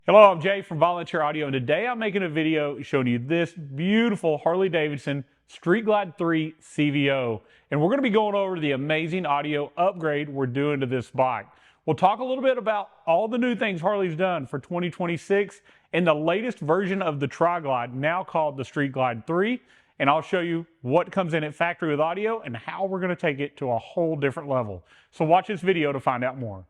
Hello, I'm Jay from Volunteer Audio, and today I'm making a video showing you this beautiful Harley-Davidson Street Glide 3 CVO. And we're going to be going over the amazing audio upgrade we're doing to this bike. We'll talk a little bit about all the new things Harley's done for 2026 and the latest version of the Trike Glide, now called the Street Glide 3. And I'll show you what comes in at factory with audio and how we're going to take it to a whole different level. So watch this video to find out more.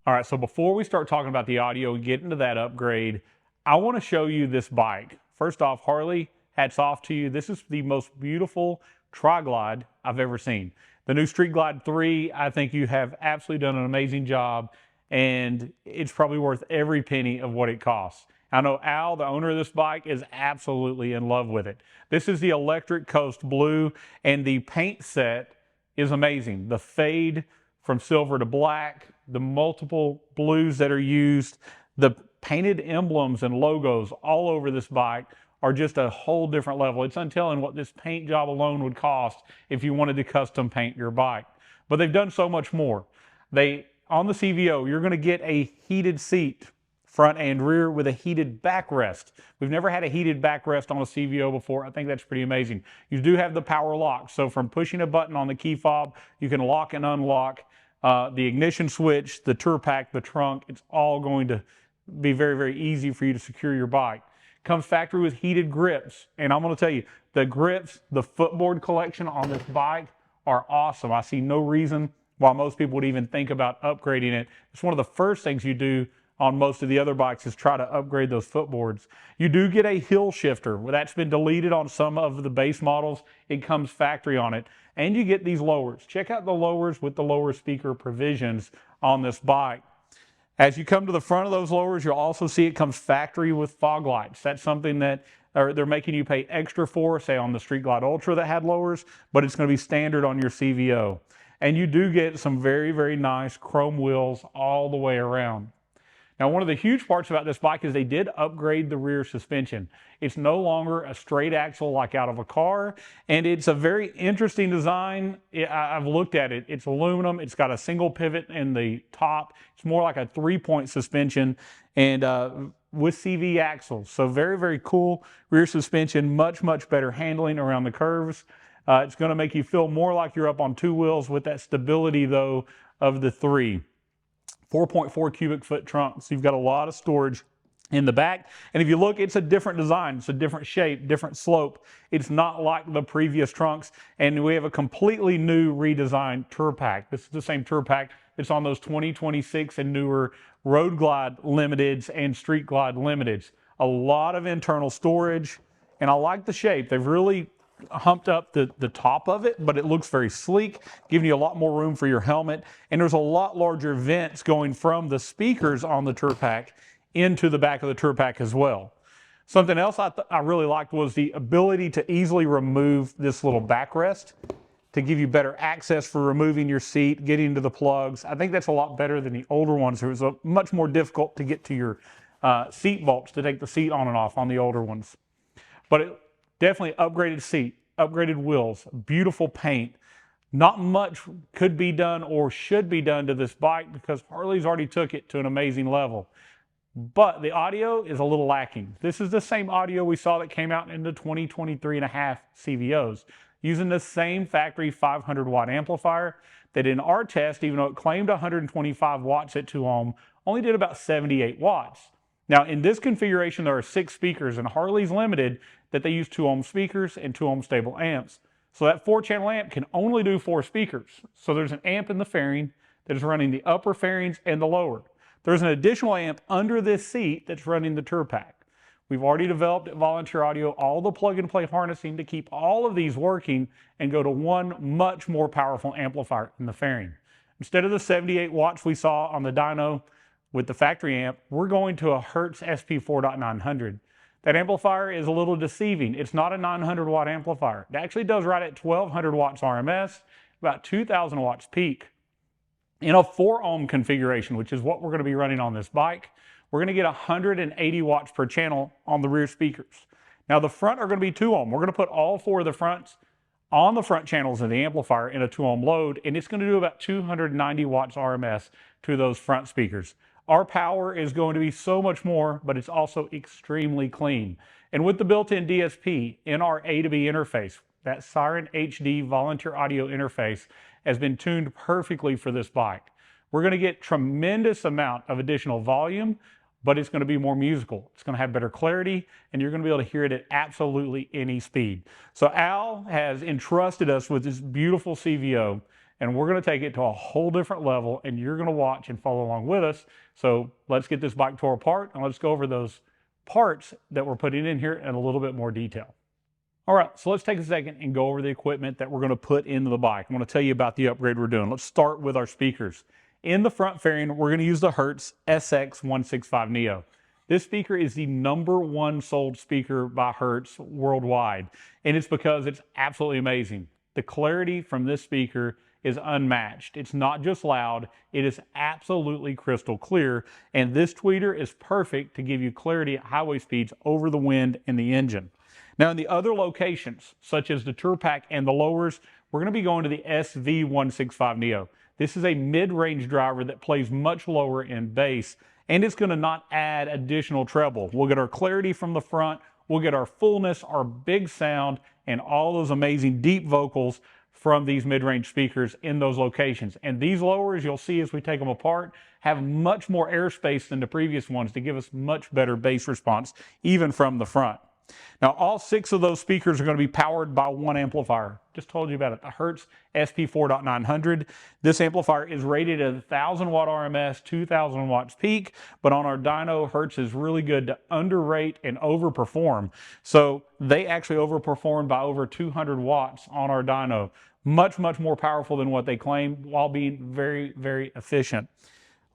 All right, so before we start talking about the audio and get into that upgrade, I want to show you this bike. First off, Harley, hats off to you. This is the most beautiful tri-glide I've ever seen. The new Street Glide 3, I think you have absolutely done an amazing job, and it's probably worth every penny of what it costs. I know Al, the owner of this bike, is absolutely in love with it. This is the Electric Coast Blue, and the paint set is amazing. The fade from silver to black, the multiple blues that are used, the painted emblems and logos all over this bike are just a whole different level. It's untelling what this paint job alone would cost if you wanted to custom paint your bike. But they've done so much more. On the CVO, you're going to get a heated seat, front and rear, with a heated backrest. We've never had a heated backrest on a CVO before. I think that's pretty amazing. You do have the power lock, so from pushing a button on the key fob, you can lock and unlock the ignition switch, the tour pack, the trunk. It's all going to be very, very easy for you to secure your bike. Comes factory with heated grips, and I'm going to tell you, the grips, the footboard collection on this bike are awesome. I see no reason why most people would even think about upgrading it. It's one of the first things you do on most of the other bikes is try to upgrade those footboards. You do get a hill shifter. That's been deleted on some of the base models. It comes factory on it. And you get these lowers. Check out the lowers with the lower speaker provisions on this bike. As you come to the front of those lowers, you'll also see it comes factory with fog lights. That's something that they're making you pay extra for, say on the Street Glide Ultra that had lowers, but it's going to be standard on your CVO. And you do get some very, very nice chrome wheels all the way around. Now, one of the huge parts about this bike is they did upgrade the rear suspension. It's no longer a straight axle like out of a car, and it's a very interesting design. I've looked at it. It's aluminum. It's got a single pivot in the top. It's more like a three-point suspension and with CV axles. So very, very cool rear suspension, much, much better handling around the curves. It's going to make you feel more like you're up on two wheels with that stability, though, of the three. 4.4 cubic foot trunk, so you've got a lot of storage in the back. And if you look, it's a different design. It's a different shape, different slope. It's not like the previous trunks. And we have a completely new redesigned tour pack. This is the same tour pack that's on those 2026 and newer Road Glide Limiteds and Street Glide Limiteds. A lot of internal storage, and I like the shape. They've really humped up the top of it, but it looks very sleek, giving you a lot more room for your helmet. And there's a lot larger vents going from the speakers on the tour pack into the back of the tour pack as well. Something else I really liked was the ability to easily remove this little backrest to give you better access for removing your seat, getting to the plugs. I think that's a lot better than the older ones. It was much more difficult to get to your seat bolts to take the seat on and off on the older ones. But definitely upgraded seat, upgraded wheels, beautiful paint. Not much could be done or should be done to this bike because Harley's already took it to an amazing level. But the audio is a little lacking. This is the same audio we saw that came out in the 2023.5 CVOs, using the same factory 500 watt amplifier that in our test, even though it claimed 125 watts at 2 ohm, only did about 78 watts. Now, in this configuration, there are 6 speakers, and Harley's limited that they use 2 ohm speakers and 2 ohm stable amps. So that 4-channel amp can only do 4 speakers. So there's an amp in the fairing that is running the upper fairings and the lower. There's an additional amp under this seat that's running the tour pack. We've already developed at Volunteer Audio all the plug-and-play harnessing to keep all of these working and go to one much more powerful amplifier in the fairing. Instead of the 78 watts we saw on the dyno with the factory amp, we're going to a Hertz SP4.900. That amplifier is a little deceiving. It's not a 900 watt amplifier. It actually does right at 1200 watts RMS, about 2000 watts peak. In a 4 ohm configuration, which is what we're going to be running on this bike, we're going to get 180 watts per channel on the rear speakers. Now the front are going to be 2 ohm. We're going to put all 4 of the fronts on the front channels of the amplifier in a 2 ohm load, and it's going to do about 290 watts RMS to those front speakers. Our power is going to be so much more, but it's also extremely clean. And with the built-in DSP in our A to B interface, that Siren HD volunteer audio interface has been tuned perfectly for this bike. We're going to get tremendous amount of additional volume, but it's going to be more musical. It's going to have better clarity, and you're going to be able to hear it at absolutely any speed. So Al has entrusted us with this beautiful CVO, and we're going to take it to a whole different level, and you're going to watch and follow along with us. So let's get this bike tore apart, and let's go over those parts that we're putting in here in a little bit more detail. All right, so let's take a second and go over the equipment that we're going to put into the bike. I want to tell you about the upgrade we're doing. Let's start with our speakers. In the front fairing, we're going to use the Hertz SX165 Neo. This speaker is the #1 sold speaker by Hertz worldwide, and it's because it's absolutely amazing. The clarity from this speaker is unmatched. It's not just loud, it is absolutely crystal clear, and this tweeter is perfect to give you clarity at highway speeds over the wind and the engine. Now in the other locations, such as the Tour Pack and the lowers, we're going to be going to the SV165 Neo. This is a mid-range driver that plays much lower in bass, and it's going to not add additional treble. We'll get our clarity from the front, we'll get our fullness, our big sound, and all those amazing deep vocals from these mid-range speakers in those locations. And these lowers, you'll see as we take them apart, have much more airspace than the previous ones to give us much better bass response, even from the front. Now, all 6 of those speakers are going to be powered by one amplifier. Just told you about it, the Hertz SP4.900. This amplifier is rated at 1,000 watt RMS, 2,000 watts peak, but on our dyno, Hertz is really good to underrate and overperform. So they actually overperformed by over 200 watts on our dyno. Much, much more powerful than what they claim while being very, very efficient.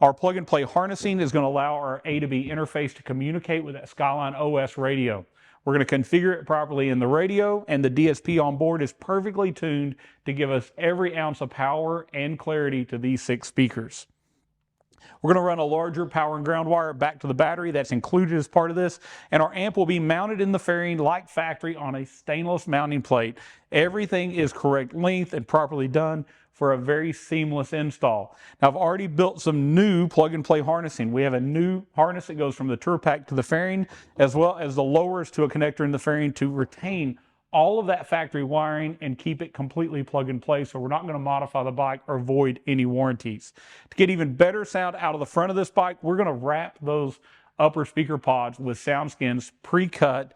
Our plug-and-play harnessing is going to allow our A to B interface to communicate with that Skyline OS radio. We're going to configure it properly in the radio, and the DSP on board is perfectly tuned to give us every ounce of power and clarity to these 6 speakers. We're going to run a larger power and ground wire back to the battery that's included as part of this, and our amp will be mounted in the fairing like factory on a stainless mounting plate. Everything is correct length and properly done for a very seamless install. Now, I've already built some new plug-and-play harnessing. We have a new harness that goes from the Tour Pack to the fairing, as well as the lowers to a connector in the fairing to retain all of that factory wiring and keep it completely plug and play, so we're not going to modify the bike or void any warranties. To get even better sound out of the front of this bike, we're going to wrap those upper speaker pods with SoundSkin's pre-cut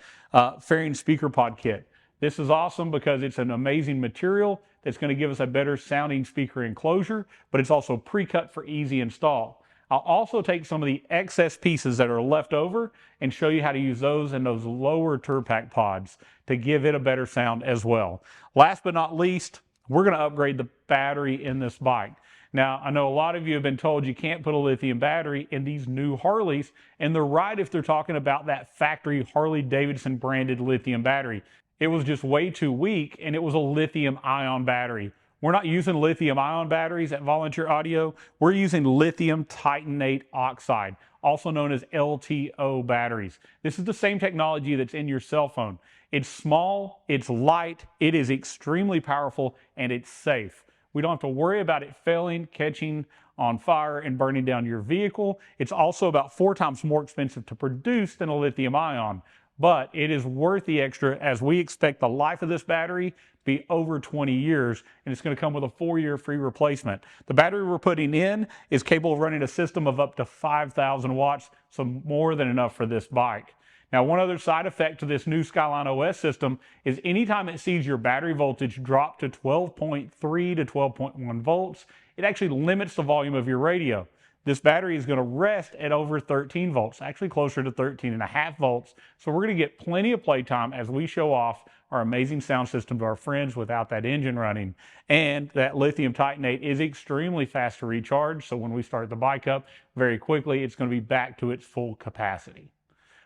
fairing speaker pod kit. This is awesome because it's an amazing material that's going to give us a better sounding speaker enclosure, but it's also pre-cut for easy install. I'll also take some of the excess pieces that are left over and show you how to use those in those lower Tour Pack pods to give it a better sound as well. Last but not least, we're going to upgrade the battery in this bike. Now, I know a lot of you have been told you can't put a lithium battery in these new Harleys, and they're right if they're talking about that factory Harley-Davidson branded lithium battery. It was just way too weak, and it was a lithium-ion battery. We're not using lithium-ion batteries at Volunteer Audio. We're using lithium titanate oxide, also known as LTO batteries. This is the same technology that's in your cell phone. It's small, it's light, it is extremely powerful, and it's safe. We don't have to worry about it failing, catching on fire, and burning down your vehicle. It's also about 4 times more expensive to produce than a lithium-ion. But it is worth the extra, as we expect the life of this battery to be over 20 years, and it's going to come with a 4-year free replacement. The battery we're putting in is capable of running a system of up to 5,000 watts, so more than enough for this bike. Now, one other side effect to this new Skyline OS system is anytime it sees your battery voltage drop to 12.3 to 12.1 volts, it actually limits the volume of your radio. This battery is going to rest at over 13 volts, actually closer to 13.5 volts. So we're going to get plenty of playtime as we show off our amazing sound system to our friends without that engine running. And that lithium titanate is extremely fast to recharge. So when we start the bike up very quickly, it's going to be back to its full capacity.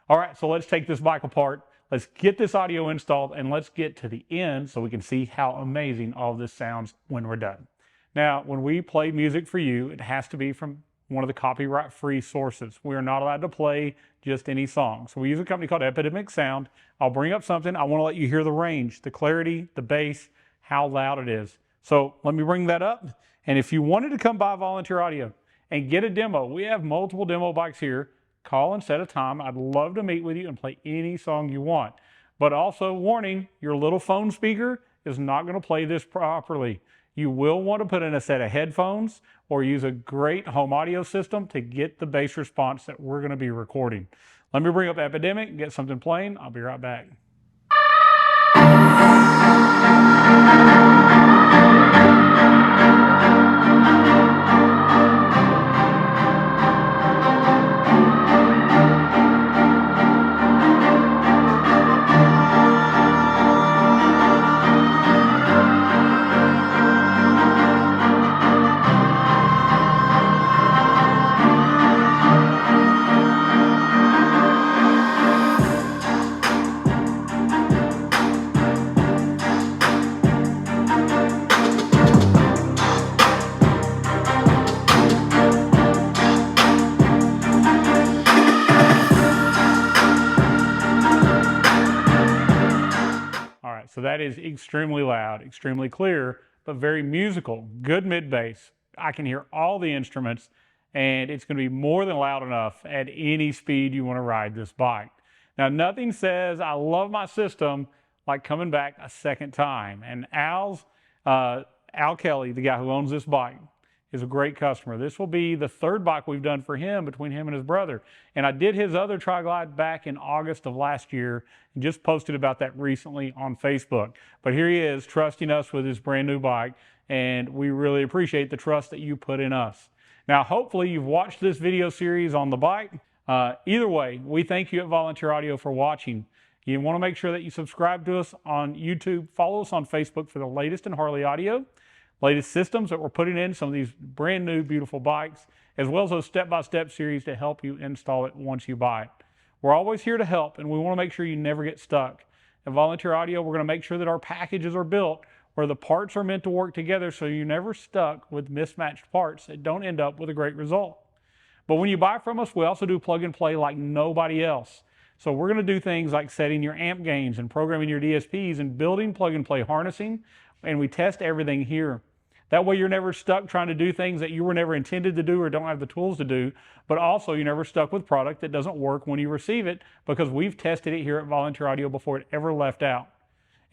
All right, so let's take this bike apart. Let's get this audio installed, and let's get to the end so we can see how amazing all of this sounds when we're done. Now, when we play music for you, it has to be from one of the copyright-free sources. We are not allowed to play just any song. So we use a company called Epidemic Sound. I'll bring up something. I want to let you hear the range, the clarity, the bass, how loud it is. So let me bring that up. And if you wanted to come by Volunteer Audio and get a demo, we have multiple demo bikes here. Call and set a time. I'd love to meet with you and play any song you want. But also, warning, your little phone speaker is not going to play this properly. You will want to put in a set of headphones or use a great home audio system to get the bass response that we're going to be recording. Let me bring up Epidemic and get something playing. I'll be right back. So that is extremely loud, extremely clear, but very musical, good mid bass. I can hear all the instruments, and it's going to be more than loud enough at any speed you want to ride this bike. Now, nothing says I love my system like coming back a second time. And Al Kelly, the guy who owns this bike, is a great customer. This will be the third bike we've done for him between him and his brother. And I did his other Trike Glide back in August of last year and just posted about that recently on Facebook. But here he is trusting us with his brand new bike, and we really appreciate the trust that you put in us. Now, hopefully you've watched this video series on the bike. Either way, we thank you at Volunteer Audio for watching. You want to make sure that you subscribe to us on YouTube, follow us on Facebook for the latest in Harley audio, latest systems that we're putting in, some of these brand new beautiful bikes, as well as those step-by-step series to help you install it once you buy it. We're always here to help, and we want to make sure you never get stuck. At Volunteer Audio, we're going to make sure that our packages are built where the parts are meant to work together so you're never stuck with mismatched parts that don't end up with a great result. But when you buy from us, we also do plug and play like nobody else. So we're going to do things like setting your amp gains and programming your DSPs and building plug and play harnessing, and we test everything here. That way you're never stuck trying to do things that you were never intended to do or don't have the tools to do, but also you're never stuck with product that doesn't work when you receive it because we've tested it here at Volunteer Audio before it ever left out.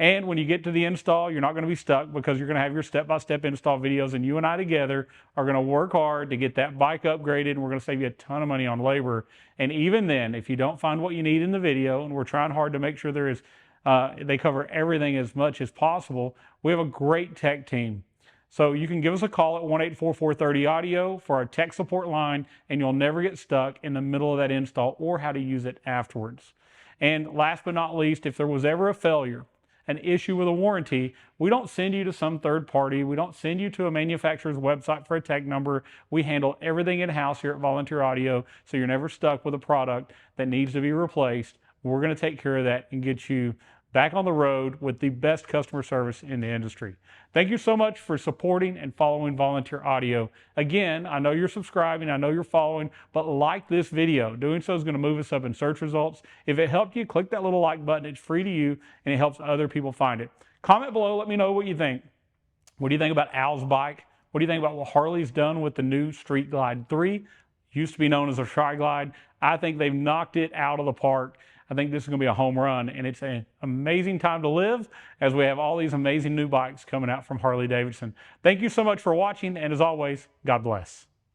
And when you get to the install, you're not going to be stuck because you're going to have your step-by-step install videos, and you and I together are going to work hard to get that bike upgraded, and we're going to save you a ton of money on labor. And even then, if you don't find what you need in the video, and we're trying hard to make sure there is, they cover everything as much as possible, we have a great tech team. So you can give us a call at 1-844-30-AUDIO for our tech support line, and you'll never get stuck in the middle of that install or how to use it afterwards. And last but not least, if there was ever a failure, an issue with a warranty, we don't send you to some third party. We don't send you to a manufacturer's website for a tech number. We handle everything in-house here at Volunteer Audio, so you're never stuck with a product that needs to be replaced. We're going to take care of that and get you back on the road with the best customer service in the industry. Thank you so much for supporting and following Volunteer Audio. Again, I know you're subscribing, I know you're following, but like this video. Doing so is going to move us up in search results. If it helped you, click that little like button. It's free to you, and it helps other people find it. Comment below, let me know what you think. What do you think about Al's bike? What do you think about what Harley's done with the new Street Glide 3? Used to be known as a Trike Glide. I think they've knocked it out of the park. I think this is going to be a home run, and it's an amazing time to live as we have all these amazing new bikes coming out from Harley-Davidson. Thank you so much for watching, and as always, God bless.